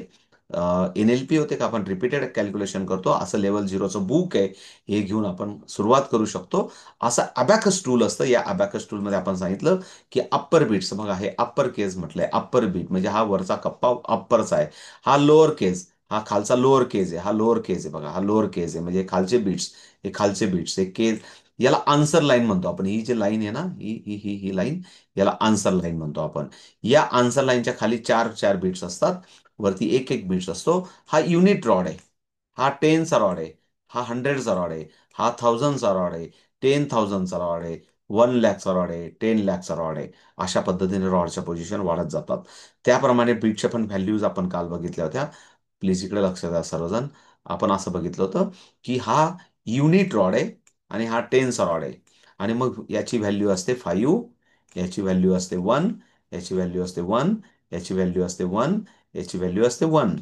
Speaker 1: NLP होते का आपण रिपीटेड कॅल्क्युलेशन करतो, असं लेवल 0चं बुक आहे. हे घेऊन आपण सुरुवात करू शकतो. असं अबॅकस टूल असतं. या अबॅकस टूलमध्ये आपण सांगितलं की अप्पर बीट्स, बघा हे अप्पर केस म्हटलंय. अप्पर बीट म्हणजे हा वरचा कप्पा अप्परचा आहे. हा लोअर केस, हा खालचा लोअर केस आहे. हा लोअर केस आहे, बघा हा लोअर केस आहे, म्हणजे खालचे बीट्स, हे खालचे बीट्स, हे केस. याला आन्सर लाईन म्हणतो आपण. ही जी लाईन आहे ना, ही लाईन, याला आन्सर लाईन म्हणतो आपण. या आन्सर लाईनच्या खाली चार चार बीट्स असतात, वरती एक एक बीट्स असतो. हा युनिट रॉड आहे, हा टेनचा रॉड आहे, हा हंड्रेडचा रॉड आहे, हा थाउजंडचा रॉड आहे, 10,000चा रॉड आहे, 1 लाखचा रॉड आहे, 10 लाखचा रॉड आहे. अशा पद्धतीने रॉडच्या पोझिशन वाढत जातात. त्याप्रमाणे बीटच्या पण व्हॅल्यूज आपण काल बघितल्या होत्या. प्लीज इकडे लक्ष द्या सर्वजण. आपण असं बघितलं होतं की हा युनिट रॉड आहे आणि हा टेनचा रॉड आहे. आणि मग याची व्हॅल्यू असते 5, याची व्हॅल्यू असते 1, याची व्हॅल्यू असते 1, याची व्हॅल्यू असते 1, याची व्हॅल्यू असते 1.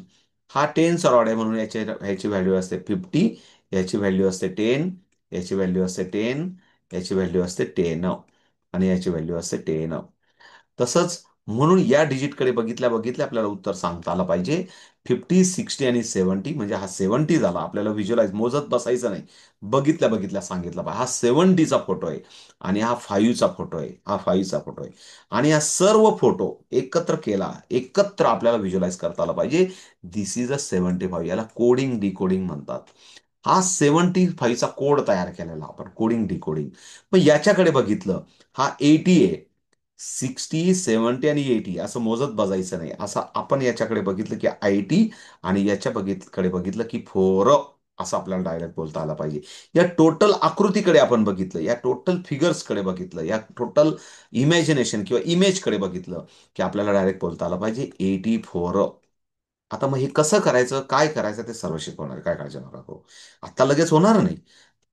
Speaker 1: हा टेनचा रॉड आहे म्हणून ह्याची व्हॅल्यू असते 50, याची व्हॅल्यू असते 10, याची व्हॅल्यू असते 10, याची व्हॅल्यू असते 10, आणि याची व्हॅल्यू असते 10. तसंच म्हणून या डिजिटकडे बघितल्या बघितल्या आपल्याला उत्तर सांगता आलं पाहिजे. 50, 60 आणि 70, म्हणजे हा 70 झाला. आपल्याला व्हिज्युअलाइज मोजत बसायचं नाही, बघितल्या बघितल्या सांगितलं पाहिजे. हा 70चा फोटो आहे आणि हा 5चा फोटो आहे, हा 5चा फोटो आहे. आणि हा सर्व फोटो एकत्र केला, एकत्र आपल्याला व्हिज्युअलाइज करता आला पाहिजे. दिस इज अ 75. याला कोडिंग डिकोडिंग म्हणतात. हा 75चा कोड तयार केलेला आपण, कोडिंग डिकोडिंग. मग याच्याकडे बघितलं, हा 80 आहे. 60, 70 आणि 80 असं मोजत बजायचं नाही. असं आपण याच्याकडे बघितलं की 80, आणि कडे बघितलं की 4, असं आपल्याला डायरेक्ट बोलता आलं पाहिजे. या टोटल आकृतीकडे आपण बघितलं, या टोटल फिगर्सकडे बघितलं, या टोटल इमॅजिनेशन किंवा इमेजकडे बघितलं की आपल्याला डायरेक्ट बोलता आलं पाहिजे 84. आता मग हे कसं करायचं, काय करायचं, ते सर्व शिकवणार, काय काळजी नका करू. आता लगेच होणार नाही.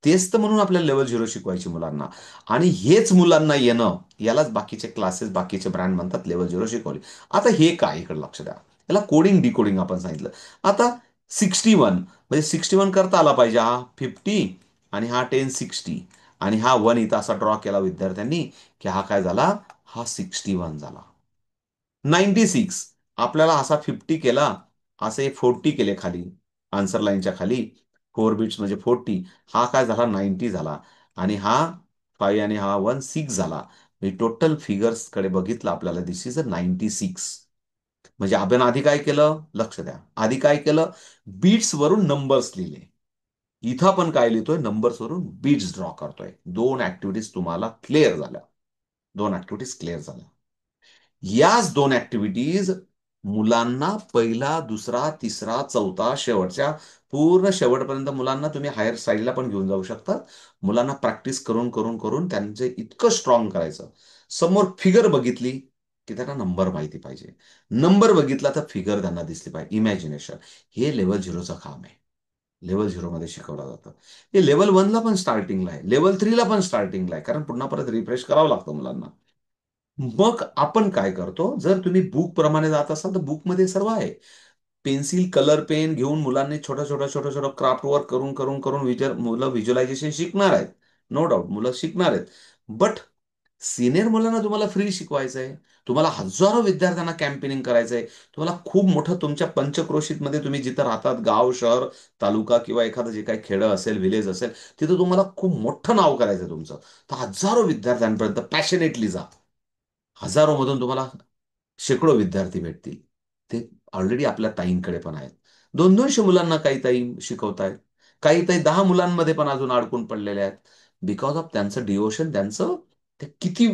Speaker 1: तेच तर म्हणून आपल्याला लेवल 0 शिकवायची मुलांना. आणि हेच मुलांना येणं, यालाच बाकीचे क्लासेस, बाकीचे ब्रँड म्हणतात लेवल 0 शिकवली. आता हे काय, इकडे लक्ष द्या. याला कोडिंग डिकोडिंग आपण सांगितलं. आता 61 म्हणजे 61 करता आला पाहिजे. हा 50 आणि हा 1060 आणि हा 1 इथं असा ड्रॉ केला विद्यार्थ्यांनी की हा काय झाला, हा 61 झाला. 96 आपल्याला असा 50 केला, असे 40 केले खाली, आन्सर लाईनच्या खाली 4 बिट्स म्हणजे 40. हा काय झाला, 90 झाला. आणि हा 5 आणि हा 1 6 झाला. म्हणजे टोटल फिगर्स कडे बघितलं आपल्याला, दिस इज अ 96. म्हणजे आपण आधी काय केलं, लक्ष द्या. आधी काय केलं, बीट्स वरून नंबर्स लिहिले. इथं आपण काय लिहितोय, नंबर्स वरून बीट्स ड्रॉ करतोय. दोन ऍक्टिव्हिटीज तुम्हाला क्लिअर झाल्या, दोन ऍक्टिव्हिटीज क्लिअर झाल्या. याच दोन ऍक्टिव्हिटीज मुलांना पहिला, दुसरा, तिसरा, चौथा, शेवटच्या पूर्ण शेवटपर्यंत मुलांना तुम्ही हायर साईडला पण घेऊन जाऊ शकता. मुलांना प्रॅक्टिस करून करून करून त्यांचे इतकं स्ट्रॉंग करायचं. समोर फिगर बघितली की त्यांना नंबर माहिती पाहिजे. नंबर बघितला तर फिगर त्यांना दिसली पाहिजे. इमॅजिनेशन हे लेवल झिरोचं काम आहे. लेवल झिरोमध्ये शिकवलं जातं. हे लेवल वनला पण स्टार्टिंगला आहे, लेवल थ्रीला पण स्टार्टिंगला आहे, कारण पुन्हा परत रिफ्रेश करावं लागतं मुलांना. मग आपण काय करतो, जर तुम्ही बुक प्रमाणे जात असाल तर बुकमध्ये सर्व आहे. पेन्सिल, कलर पेन घेऊन मुलांनी छोटं छोटं छोटं छोटं क्राफ्ट वर्क करून करून करून मुलं व्हिज्युअलायझेशन शिकणार आहेत. नो डाऊट मुलं शिकणार आहेत. बट सिनियर मुलांना तुम्हाला फ्री शिकवायचं आहे. तुम्हाला हजारो विद्यार्थ्यांना कॅम्पेनिंग करायचं आहे. तुम्हाला खूप मोठं तुमच्या पंचक्रोशीतमध्ये तुम्ही जिथं राहतात, गाव, शहर, तालुका किंवा एखादं जे काही खेडं असेल, विलेज असेल, तिथं तुम्हाला खूप मोठं नाव करायचं आहे तुमचं. तर हजारो विद्यार्थ्यांपर्यंत पॅशनेटली जा. हजारोमधून तुम्हाला शेकडो विद्यार्थी भेटतील. ते ऑलरेडी आपल्या ताईंकडे पण आहेत. 200-200 मुलांना काही ताई शिकवतायत. काही ताई 10 मुलांमध्ये पण अजून अडकून पडलेल्या आहेत. बिकॉज ऑफ त्यांचं डिव्होशन, त्यांचं ते किती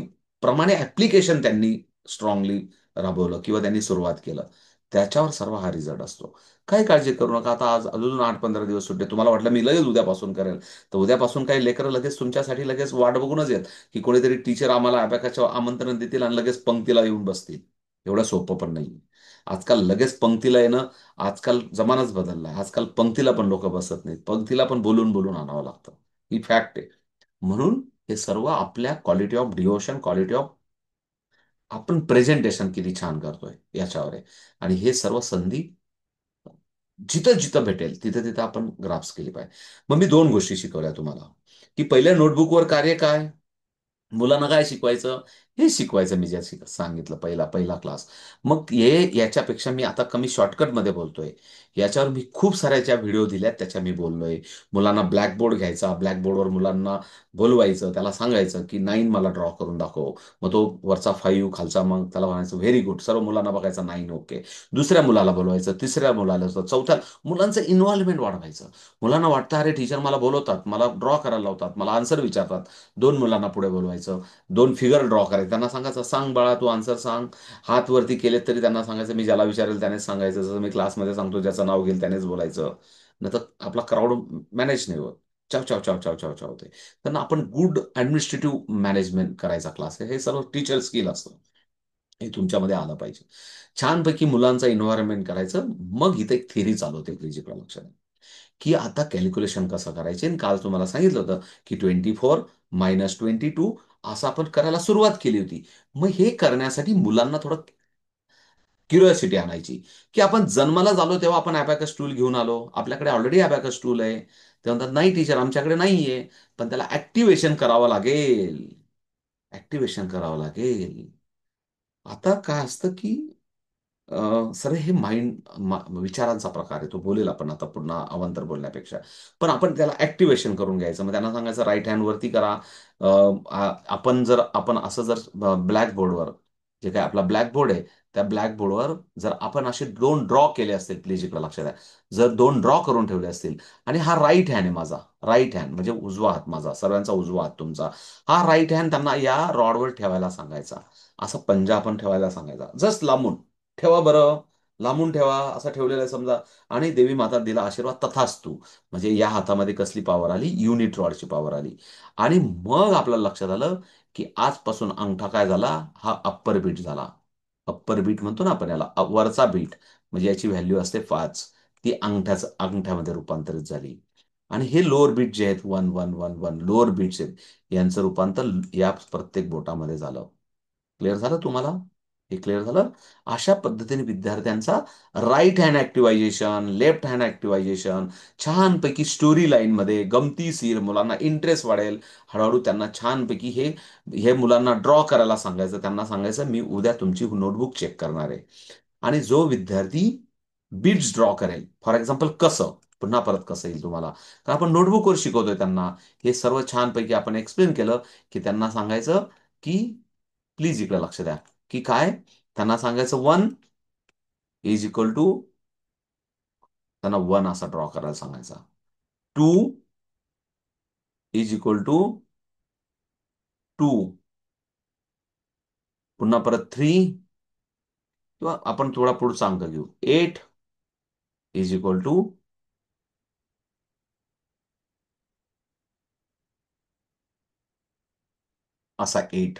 Speaker 1: प्रमाणे ऍप्लिकेशन त्यांनी स्ट्रॉंगली राबवलं किंवा त्यांनी सुरुवात केलं, त्याच्यावर सर्व हा रिझल्ट असतो. काही काळजी करू नका. आता आज अजून 8-15 दिवस सुट्टे. तुम्हाला वाटलं मी लगेच उद्यापासून करेल, तर उद्यापासून काही लेकरं लगेच तुमच्यासाठी लगेच वाट बघूनच येत की कोणीतरी टीचर आम्हाला अभ्यासाचं आमंत्रण देतील आणि लगेच पंक्तीला येऊन बसतील. एवढं सोपं पण नाही. आजकाल लगेच पंक्तीला येणं, आजकाल जमानाच बदललाय. आजकाल पंक्तीला पण लोक बसत नाहीत. पंक्तीला पण बोलून बोलून आणावं लागतं. ही फॅक्ट आहे. म्हणून हे सर्व आपल्या quality of devotion, quality of आपण प्रेझेंटेशन किती छान करतोय याच्यावर आहे. आणि हे सर्व संधी जिथं जिथं भेटेल तिथं तिथं आपण ग्राफ्स केली पाहिजे. मग मी 2 गोष्टी शिकवल्या तुम्हाला, की पहिल्या नोटबुकवर कार्य काय, मुलांना काय शिकवायचं, हे शिकवायचं. मी सांगितलं पहिला पहिला क्लास. मग याच्यापेक्षा मी आता कमी शॉर्टकटमध्ये बोलतोय. याच्यावर मी खूप साऱ्या ज्या व्हिडिओ दिल्यात त्याच्या मी बोललोय. मुलांना ब्लॅकबोर्ड घ्यायचा, ब्लॅकबोर्डवर मुलांना बोलवायचं, त्याला सांगायचं की 9 मला ड्रॉ करून दाखव. मग तो वरचा 5, खालचा, मग त्याला म्हणायचं व्हेरी गुड. सर्व मुलांना बघायचं 9 ओके. दुसऱ्या मुलाला बोलवायचं, तिसऱ्या मुलाला, चौथ्या मुलांचं इन्व्हॉल्वमेंट वाढवायचं. मुलांना वाटतं अरे टीचर मला बोलवतात, मला ड्रॉ करायला लावतात, मला आन्सर विचारतात. 2 मुलांना पुढे बोलवायचं, 2 फिगर ड्रॉ करायचे, त्यांना सांगायचं सांग बाळा तू आन्सर सांग. हात वरती केलेत तरी त्यांना सांगायचं मी ज्याला विचारेल त्यानेच सांगायचं. जसं मी क्लासमध्ये सांगतो ज्याचं नाव घेईल त्यानेच बोलायचं. नाही तर आपला क्राऊड मॅनेज नाही होत. चाव चाव चाव चाव चाव चाव होते. त्यांना आपण गुड ऍडमिनिस्ट्रेटिव्ह मॅनेजमेंट करायचा क्लास आहे. हे सर्व टीचर स्किल असतं. हे तुमच्यामध्ये आलं पाहिजे. छानपैकी मुलांचं एन्व्हायरमेंट करायचं. मग इथे एक थिअरी चालू होते प्रिन्सिपल लक्षात आहे, की आता कॅल्क्युलेशन कसं करायचे. आणि काल तुम्हाला सांगितलं होतं की 24 - 22 असं आपण करायला सुरुवात केली होती. मग हे करण्यासाठी मुलांना थोडं क्युरिओसिटी आणायची, की आपण जन्माला आलो तेव्हा आपण अबॅकस टूल घेऊन आलो, आपल्याकडे ऑलरेडी अबॅकस टूल आहे. ते म्हणतात नाही टीचर आमच्याकडे नाहीये. पण त्याला ऍक्टिव्हेशन करावं लागेल. ऍक्टिव्हेशन करावं लागेल. आता काय असतं की सर हे विचारांचा प्रकार आहे. तो बोलेल आपण आता पुन्हा अवांतर बोलण्यापेक्षा. पण आपण त्याला ऍक्टिव्हेशन करून घ्यायचं. मग त्यांना सांगायचं राईट हँड वरती करा. आपण असं जर ब्लॅकबोर्डवर, जे काय आपला ब्लॅकबोर्ड आहे, त्या ब्लॅकबोर्डवर जर आपण असे 2 ड्रॉ केले असतील, प्लीज इकडे लक्ष द्या. जर 2 ड्रॉ करून ठेवले असतील आणि हा राईट हँड आहे माझा, राईट हँड म्हणजे उजवा हात माझा, सर्वांचा उजवा हात तुमचा, हा राईट हँड त्यांना या रॉडवर ठेवायला सांगायचा. असा पंजा आपण ठेवायला सांगायचा, जस्ट लांबून ठेवा बरं. लांबून ठेवा. असं ठेवलेलं आहे समजा. आणि देवी माता दिला आशीर्वाद तथास्तु. म्हणजे या हातामध्ये कसली पॉवर आली, युनिट रॉडची पॉवर आली. आणि मग आपल्याला लक्षात आलं की आजपासून अंगठा काय झाला, हा अप्पर बीट झाला. अप्पर बीट म्हणतो ना आपण याला, वरचा बीट. म्हणजे याची व्हॅल्यू असते 5. ती अंगठ्यामध्ये रूपांतरित झाली. आणि हे लोअर बीट जे आहेत, 1 1 1 1 लोअर बीट्स आहेत, यांचं रूपांतर या प्रत्येक बोटामध्ये झालं. क्लिअर झालं तुम्हाला? हे क्लिअर झालं? अशा पद्धतीने विद्यार्थ्यांचा राईट हँड ऍक्टिव्हायझेशन, लेफ्ट हँड ऍक्टिव्हायझेशन छानपैकी स्टोरी लाईनमध्ये गमतीशीर, मुलांना इंटरेस्ट वाढेल. हळूहळू त्यांना छानपैकी हे हे मुलांना ड्रॉ करायला सांगायचं. त्यांना सांगायचं मी उद्या तुमची नोटबुक चेक करणार आहे. आणि जो विद्यार्थी बीट्स ड्रॉ करेल, फॉर एक्झाम्पल कसं, पुन्हा परत कसं येईल तुम्हाला, कारण आपण नोटबुकवर शिकवतोय त्यांना. हे सर्व छानपैकी आपण एक्सप्लेन केलं की त्यांना सांगायचं की प्लीज इकडे लक्ष द्या, की काय त्यांना सांगायचं 1 = त्यांना 1 असा ड्रॉ करायला सांगायचा. 2 = 2. पुन्हा परत 3 किंवा आपण थोडा पुढचा अंक घेऊ. 8 इज इक्वल टू असा 8.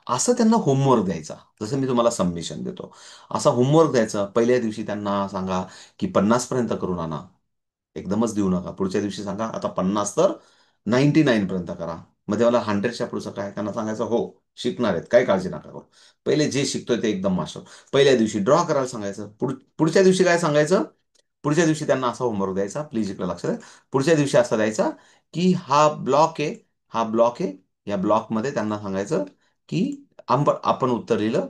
Speaker 1: असं त्यांना होमवर्क द्यायचा. जसं मी तुम्हाला सबमिशन देतो, असा होमवर्क द्यायचा. पहिल्या दिवशी त्यांना सांगा की 50 पर्यंत करून आणा. एकदमच देऊ नका. पुढच्या दिवशी सांगा आता 50 तर 99 पर्यंत करा. मग त्याला 100च्या पुढचं काय त्यांना सांगायचं, हो शिकणार आहेत, काही काळजी नका करू. पहिले जे शिकतोय ते एकदम मास्टर. पहिल्या दिवशी ड्रॉ करायला सांगायचं. पुढच्या दिवशी काय सांगायचं, पुढच्या दिवशी त्यांना असा होमवर्क द्यायचा. प्लीज इकडे लक्ष द्या. पुढच्या दिवशी असा द्यायचा की हा ब्लॉक आहे, हा ब्लॉक आहे. या ब्लॉकमध्ये त्यांना सांगायचं की आपण उत्तर लिहिलं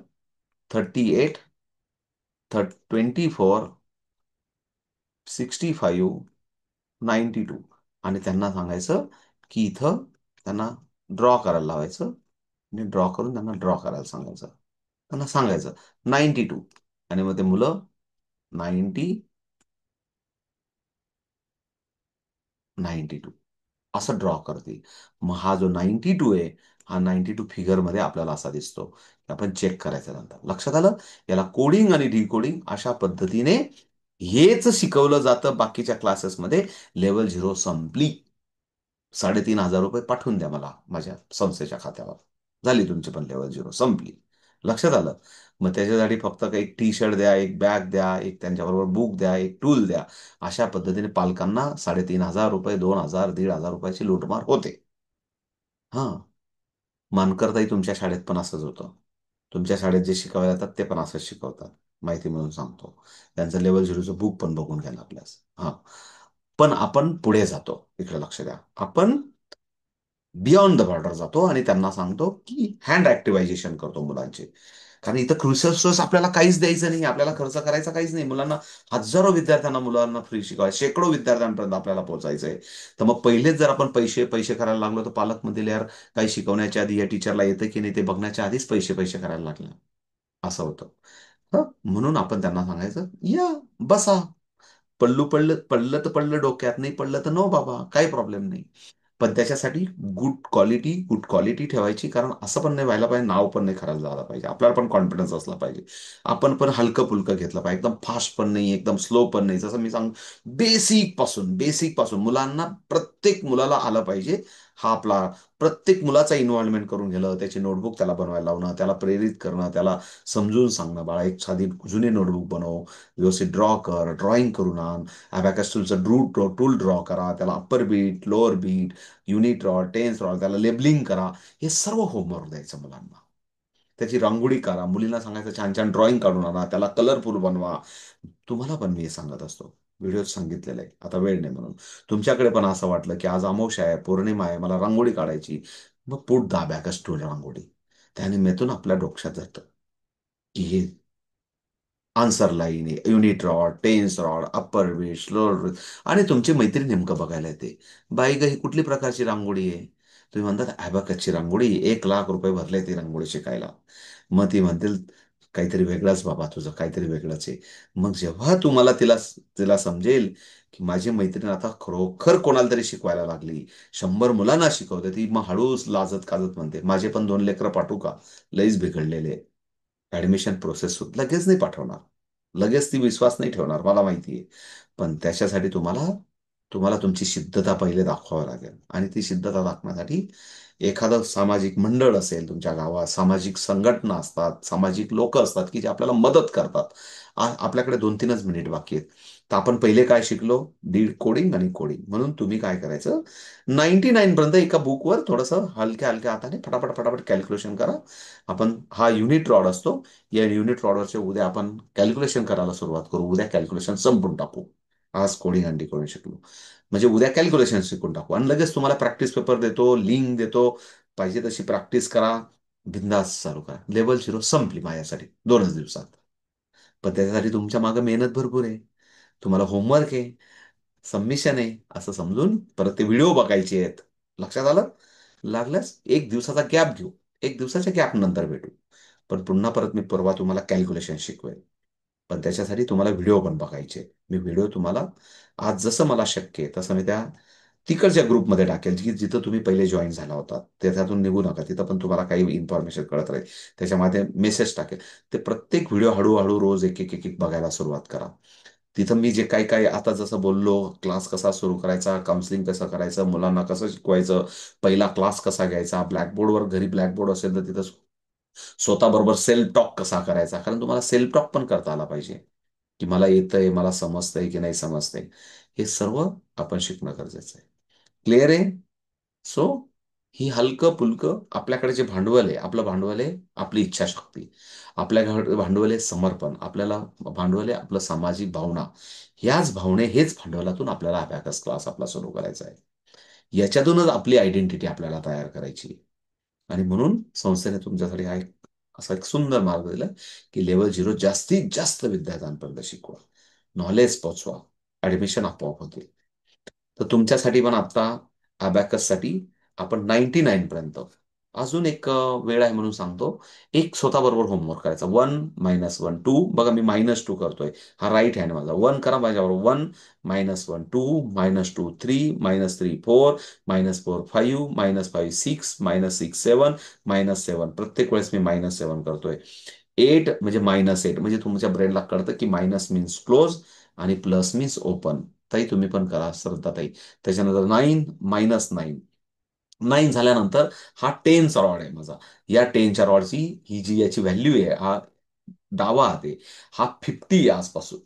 Speaker 1: 38, 24, 65, 92. आणि त्यांना सांगायचं की इथं त्यांना ड्रॉ करायला लावायचं आणि ड्रॉ करून त्यांना ड्रॉ करायला सांगायचं. त्यांना सांगायचं 92. आणि मग ते मुलं 90, 92 असं ड्रॉ करते. मग हा जो 92 आहे, हा 92 फिगरमध्ये आपल्याला असा दिसतो. आपण चेक करायचं नंतर. लक्षात आलं? याला कोडिंग आणि डिकोडिंग अशा पद्धतीने हेच शिकवलं जातं बाकीच्या क्लासेसमध्ये. लेवल 0 संपली. 3,500 रुपये पाठवून द्या मला माझ्या संस्थेच्या खात्यावर. झाली तुमची पण लेवल 0 संपली. लक्षात आलं? मग त्याच्यासाठी फक्त एक टी शर्ट द्या, एक बॅग द्या, एक त्यांच्याबरोबर बुक द्या, एक टूल द्या. अशा पद्धतीने पालकांना 3,500 रुपये, 2,000, 1,500 रुपयाची लूटमार होते. हा. मानकरताई तुमच्या शाळेत पण असंच होतं. तुमच्या शाळेत जे शिकवायला जातात ते पण असंच शिकवतात. माहिती म्हणून सांगतो. त्यांचं लेवल 0चं बुक पण बघून घ्या आपल्यास. हा. पण आपण पुढे जातो. इकडे लक्ष द्या. आपण बियॉन्ड द बॉर्डर जातो आणि त्यांना सांगतो की हँड ऍक्टिव्हायझेशन करतो मुलांचे. कारण इथं क्रुशियल स्ट्रेस आपल्याला काहीच द्यायचं नाही, आपल्याला खर्च करायचा काहीच नाही. मुलांना हजारो विद्यार्थ्यांना मुलांना फ्री शिकवाय, शेकडो विद्यार्थ्यांपर्यंत आपल्याला पोहोचायचंय. तर मग पहिलेच जर आपण पैसे पैसे करायला लागलो तर पालक म्हणतील यार काही शिकवण्याच्या आधी या टीचरला येतं की नाही ते बघण्याच्या आधीच पैसे पैसे करायला लागले. असं होतं. हं? म्हणून आपण त्यांना सांगायचं या बसा. पडलं पडलं तर पडलं, डोक्यात नाही पडलं तर नो बाबा, काही प्रॉब्लेम नाही. पण त्याच्यासाठी गुड क्वालिटी ठेवायची. कारण असं पण नाही व्हायला पाहिजे, नाव पण नाही खराब झालं पाहिजे, आपल्याला पण कॉन्फिडन्स असला पाहिजे. आपण पण हलकं फुलकं घेतलं पाहिजे, एकदम फास्ट पण नाही, एकदम स्लो पण नाही. जसं मी सांग, बेसिक पासून मुलांना, प्रत्येक मुलाला आलं पाहिजे. हा आपला प्रत्येक मुलाचा इन्व्हॉल्वमेंट करून गेलं, त्याची नोटबुक त्याला बनवायला लावणं, त्याला प्रेरित करणं, त्याला समजून सांगणं, बाळा एक साधी जुनी नोटबुक बनव, व्यवस्थित ड्रॉ कर, ड्रॉइंग करून आण, अबॅकस टूलचं टूल ड्रॉ करा, त्याला upper bead, lower bead, unit rod, tens rod, त्याला लेबलिंग करा. हे सर्व होमवर्क द्यायचं मुलांना. त्याची रांगोळी करा, मुलींना सांगायचं छान छान ड्रॉइंग काढून आणा, त्याला कलरफुल बनवा. तुम्हाला पण मी हे सांगत असतो, व्हिडिओ सांगितलेलं आहे, आता वेळ नाही म्हणून. तुमच्याकडे पण असं वाटलं की आज अमावस्या आहे, पौर्णिमा आहे, मला रांगोळी काढायची, मग put the abacus tool rangoli. त्याने मेतून आपल्या डोक्यात जातं की हे answer line, unit rod, tens rod, upper base, lower base. आणि तुमची मैत्रीण नेमकं बघायला येते, बाई ग ही कुठली प्रकारची रांगोळी आहे. तुम्ही म्हणतात ॲबॅकसची रांगोळी, 1,00,000 रुपये भरले ती रांगोळी शिकायला. मग ती म्हणतील काहीतरी वेगळंच बाबा, तुझं काहीतरी वेगळंच आहे. मग जेव्हा तुम्हाला तिला तिला समजेल की माझी मैत्रीण आता खरोखर कोणाला तरी शिकवायला लागली, 100 मुलांना शिकवते, ती मग हळूच लाजत काजत म्हणते माझे पण 2 लेकरं पाठवू का, लईच बिघडलेले. ऍडमिशन प्रोसेस लगेच नाही पाठवणार, लगेच ती विश्वास नाही ठेवणार, मला माहिती आहे. पण त्याच्यासाठी तुम्हाला तुम्हाला तुमची सिद्धता पहिले दाखवावी लागेल. आणि ती सिद्धता दाखवण्यासाठी एखादं सामाजिक मंडळ असेल तुमच्या गावात, सामाजिक संघटना असतात, सामाजिक लोक असतात की जे आपल्याला मदत करतात. आपल्याकडे 2-3च मिनिट बाकी आहेत. तर आपण पहिले काय शिकलो, डीड कोडिंग आणि कोडिंग. म्हणून तुम्ही काय करायचं, 99 पर्यंत एका बुकवर थोडंसं हलक्या हलक्या हाताने फटाफट फटाफट कॅल्क्युलेशन करा. आपण हा युनिट रॉड असतो, या युनिट रॉडवरचे उद्या आपण कॅल्क्युलेशन करायला सुरुवात करू. उद्या कॅल्क्युलेशन संपून टाकू. आज कोडिंग आणि डिकोडिंग शिकलो म्हणजे उद्या कॅल्क्युलेशन शिकून टाकू. आणि लगेच तुम्हाला प्रॅक्टिस पेपर देतो, लिंक देतो, पाहिजे तशी प्रॅक्टिस करा, बिंदास चालू करा. लेवल 0 संपली माझ्यासाठी 2च दिवसात. पण त्याच्यासाठी तुमच्या मागे मेहनत भरपूर आहे, तुम्हाला होमवर्क आहे, सबमिशन आहे, असं समजून परत ते व्हिडिओ बघायचे आहेत. लक्षात आलं? लागल्यास 1 दिवसाचा गॅप घेऊ, 1 दिवसाच्या गॅप नंतर भेटू. पण पुन्हा परत मी परवा तुम्हाला कॅल्क्युलेशन शिकवेल. पण त्याच्यासाठी तुम्हाला व्हिडिओ पण बघायचे. मी व्हिडिओ तुम्हाला आज जसं मला शक्य आहे तसं मी त्या तिकडच्या ग्रुपमध्ये टाकेल की जिथं तुम्ही पहिले जॉईन झाला होता, त्याच्यातून निघू नका. तिथं पण तुम्हाला काही इन्फॉर्मेशन कळत राहील. त्याच्यामध्ये मेसेज टाकेल. ते प्रत्येक व्हिडिओ हळूहळू रोज एक एक एक एक बघायला सुरुवात करा. तिथं मी जे काही काही आता जसं बोललो, क्लास कसा सुरू करायचा, काउन्सिलिंग कसं करायचं, मुलांना कसं शिकवायचं, पहिला क्लास कसा घ्यायचा, ब्लॅकबोर्डवर घरी ब्लॅकबोर्ड असेल तर तिथं स्वतःबरोबर सेल्फ टॉक कसा करायचा, कारण तुम्हाला सेल्फ टॉक पण करता आला पाहिजे, की मला येतंय, मला समजतंय की नाही समजतंय. हे सर्व आपण शिकणं गरजेचं आहे. क्लिअर आहे? सो ही हलकं पुलकं आपल्याकडे जे भांडवल आहे, आपलं भांडवल आहे आपली इच्छाशक्ती, भांडवल आहे समर्पण, आपल्याला भांडवल आहे आपलं सामाजिक भावना. ह्याच भावने, हेच भांडवलातून आपल्याला अबॅकस क्लास आपला सुरू करायचा आहे. याच्यातूनच आपली आयडेंटिटी आपल्याला तयार करायची आहे. आणि म्हणून संस्थेने तुमच्यासाठी हा एक असा एक सुंदर मार्ग दिला, की लेवल 0 जास्तीत जास्त विद्यार्थ्यांपर्यंत शिकवा, नॉलेज पोचवा, ऍडमिशन आपोआप होतील. तर तुमच्यासाठी पण आता अबॅकससाठी आपण 99 पर्यंत अजून एक वेळ आहे म्हणून सांगतो. एक स्वतःबरोबर होमवर्क करायचा. 1 - 1 2, बघा मी -2 करतोय. हा राईट हँड माझा. 1 करा माझ्याबरोबर. 1 - 1 2, -2 3, -3 4, -4 5, -5 6, -6 7, -7. प्रत्येक वेळेस मी -7 करतोय. 8 म्हणजे -8 म्हणजे तुमच्या ब्रेनला कळतं की मायनस मीन्स क्लोज आणि प्लस मीन्स ओपन. ताई तुम्ही पण करा, श्रद्धा ताई. त्याच्यानंतर 9 - 9. 9 झाल्यानंतर हा 10चा रॉड आहे माझा. या 10च्या रॉडची ही जी याची व्हॅल्यू आहे, हा डावा हात आहे, हा 50 आहे आजपासून.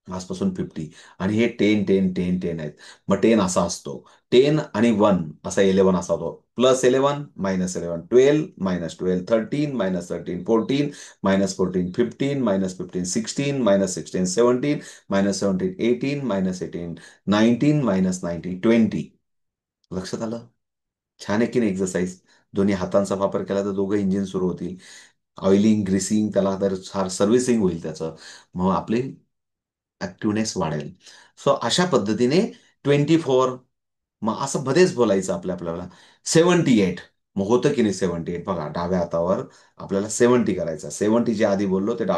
Speaker 1: आजपासून 50. आणि हे 10 10 10 10 आहेत. मग 10 असा असतो. 10 आणि 1 असा 11 असा होतो. +11, -11, 12, -12, 13, -13, 14, -14, 15, -15, 16, -16, 17, -17, 18, -18, 19, -19, 20. लक्षात आलं? छान आहे की नाही एक्सरसाइज? दोन्ही हातांचा वापर केला तर दोघं इंजिन सुरू होतील. ऑइलिंग, ग्रीसिंग, त्याला तर फार सर्व्हिसिंग होईल त्याचं. मग आपली ऍक्टिव्हनेस वाढेल. सो अशा पद्धतीने 24, मग असं बरेच बोलायचं आपल्याला. 78, मग होतं की नाही 78? बघा डाव्या हातावर आपल्याला 70 करायचं. 70 जे आधी बोललो ते डाव्या